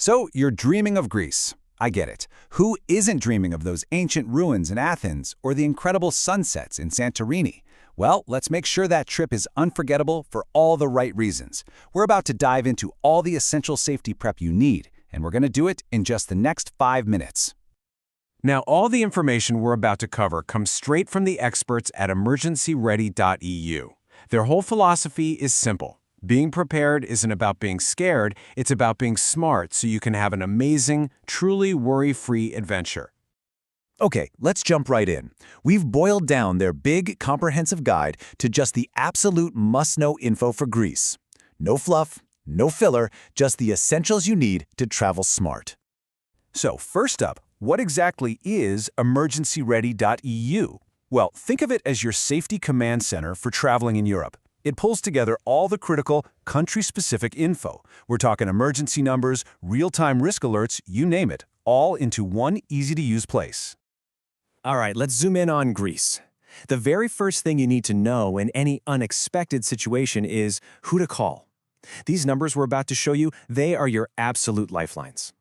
So you're dreaming of Greece. I get it. Who isn't dreaming of those ancient ruins in Athens or the incredible sunsets in Santorini? Well, let's make sure that trip is unforgettable for all the right reasons. We're about to dive into all the essential safety prep you need, and we're going to do it in just the next 5 minutes. Now, all the information we're about to cover comes straight from the experts at EmergencyReady.eu. Their whole philosophy is simple. Being prepared isn't about being scared, it's about being smart so you can have an amazing, truly worry-free adventure. Okay, let's jump right in. We've boiled down their big, comprehensive guide to just the absolute must-know info for Greece. No fluff, no filler, just the essentials you need to travel smart. So first up, what exactly is EmergencyReady.eu? Well, think of it as your safety command center for traveling in Europe. It pulls together all the critical, country-specific info. We're talking emergency numbers, real-time risk alerts, you name it, all into one easy-to-use place. All right, let's zoom in on Greece. The very first thing you need to know in any unexpected situation is who to call. These numbers we're about to show you, they are your absolute lifelines.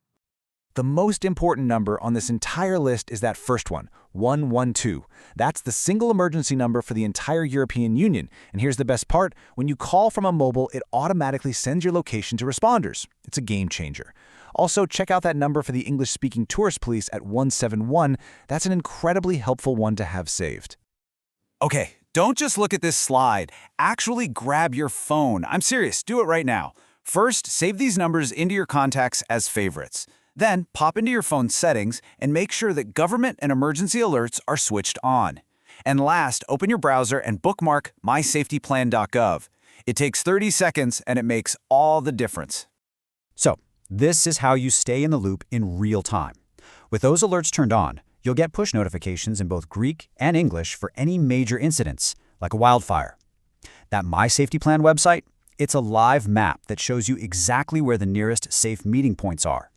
The most important number on this entire list is that first one, 112. That's the single emergency number for the entire European Union. And here's the best part, when you call from a mobile, it automatically sends your location to responders. It's a game changer. Also, check out that number for the English-speaking tourist police at 171. That's an incredibly helpful one to have saved. Okay, don't just look at this slide. Actually grab your phone. I'm serious, do it right now. First, save these numbers into your contacts as favorites. Then, pop into your phone's settings and make sure that government and emergency alerts are switched on. And last, open your browser and bookmark mysafetyplan.gov. It takes 30 seconds and it makes all the difference. So, this is how you stay in the loop in real time. With those alerts turned on, you'll get push notifications in both Greek and English for any major incidents, like a wildfire. That My Safety Plan website, it's a live map that shows you exactly where the nearest safe meeting points are.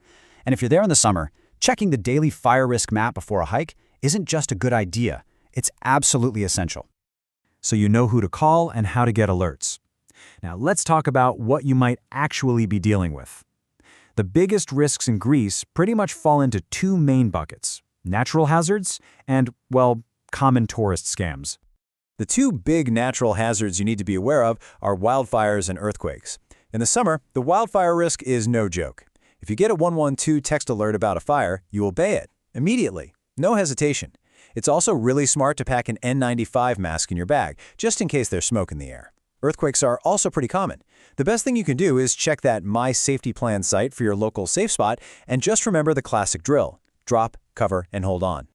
And if you're there in the summer, checking the daily fire risk map before a hike isn't just a good idea, it's absolutely essential. So you know who to call and how to get alerts. Now let's talk about what you might actually be dealing with. The biggest risks in Greece pretty much fall into two main buckets: natural hazards and, well, common tourist scams. The two big natural hazards you need to be aware of are wildfires and earthquakes. In the summer, the wildfire risk is no joke. If you get a 112 text alert about a fire, you obey it immediately, no hesitation. It's also really smart to pack an N95 mask in your bag, just in case there's smoke in the air. Earthquakes are also pretty common. The best thing you can do is check that My Safety Plan site for your local safe spot, and just remember the classic drill: drop, cover, and hold on.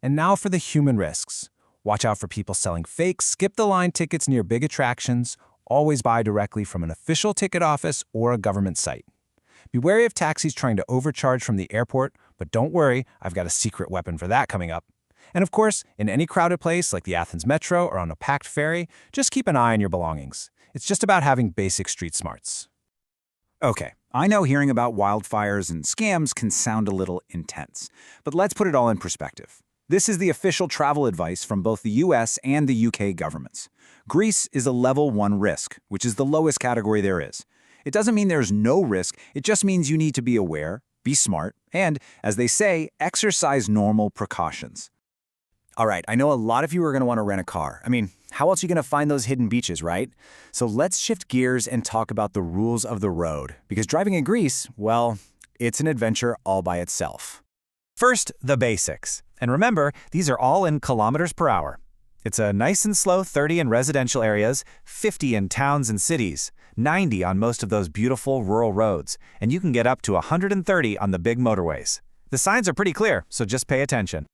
And now for the human risks. Watch out for people selling fake, skip-the-line tickets near big attractions. Always buy directly from an official ticket office or a government site. Be wary of taxis trying to overcharge from the airport, but don't worry, I've got a secret weapon for that coming up. And of course, in any crowded place like the Athens Metro or on a packed ferry, just keep an eye on your belongings. It's just about having basic street smarts. Okay, I know hearing about wildfires and scams can sound a little intense, but let's put it all in perspective. This is the official travel advice from both the US and the UK governments. Greece is a level 1 risk, which is the lowest category there is. It doesn't mean there's no risk, it just means you need to be aware, be smart, and, as they say, exercise normal precautions. All right, I know a lot of you are going to want to rent a car. I mean, how else are you going to find those hidden beaches, right? So let's shift gears and talk about the rules of the road, because driving in Greece, well, it's an adventure all by itself. First, the basics. And remember, these are all in kilometers per hour. It's a nice and slow 30 in residential areas, 50 in towns and cities, 90 on most of those beautiful rural roads, and you can get up to 130 on the big motorways. The signs are pretty clear, so just pay attention.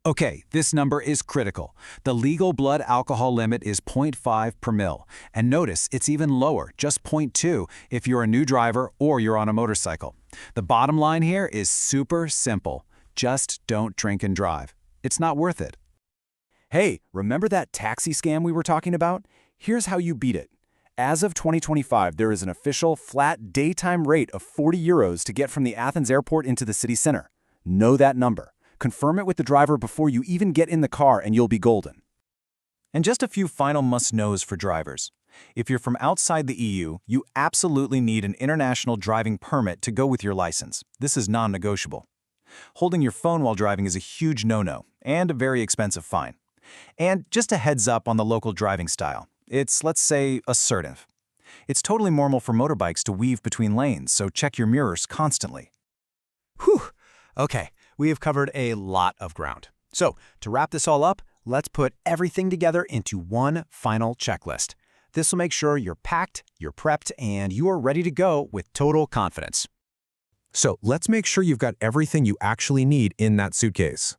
Okay, this number is critical. The legal blood alcohol limit is 0.5 per mil. And notice, it's even lower, just 0.2 if you're a new driver or you're on a motorcycle. The bottom line here is super simple. Just don't drink and drive. It's not worth it. Hey, remember that taxi scam we were talking about? Here's how you beat it. As of 2025, there is an official flat daytime rate of 40 euros to get from the Athens airport into the city center. Know that number. Confirm it with the driver before you even get in the car and you'll be golden. And just a few final must-knows for drivers. If you're from outside the EU, you absolutely need an international driving permit to go with your license. This is non-negotiable. Holding your phone while driving is a huge no-no and a very expensive fine. And just a heads up on the local driving style. It's, let's say, assertive. It's totally normal for motorbikes to weave between lanes, so check your mirrors constantly. Whew. Okay, we have covered a lot of ground. So, to wrap this all up, let's put everything together into one final checklist. This will make sure you're packed, you're prepped, and you are ready to go with total confidence. So let's make sure you've got everything you actually need in that suitcase.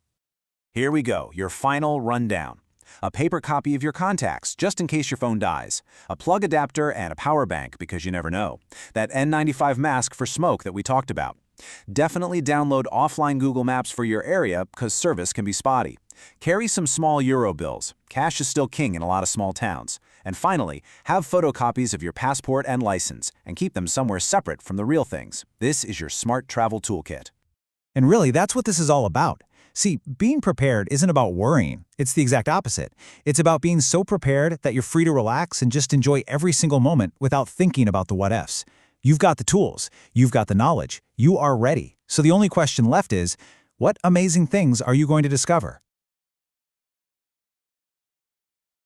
Here we go, your final rundown. A paper copy of your contacts, just in case your phone dies. A plug adapter and a power bank, because you never know. That N95 mask for smoke that we talked about. Definitely download offline Google Maps for your area, because service can be spotty. Carry some small euro bills. Cash is still king in a lot of small towns. And finally, have photocopies of your passport and license, and keep them somewhere separate from the real things. This is your smart travel toolkit. And really, that's what this is all about. See, being prepared isn't about worrying. It's the exact opposite. It's about being so prepared that you're free to relax and just enjoy every single moment without thinking about the what-ifs. You've got the tools. You've got the knowledge. You are ready. So the only question left is, what amazing things are you going to discover?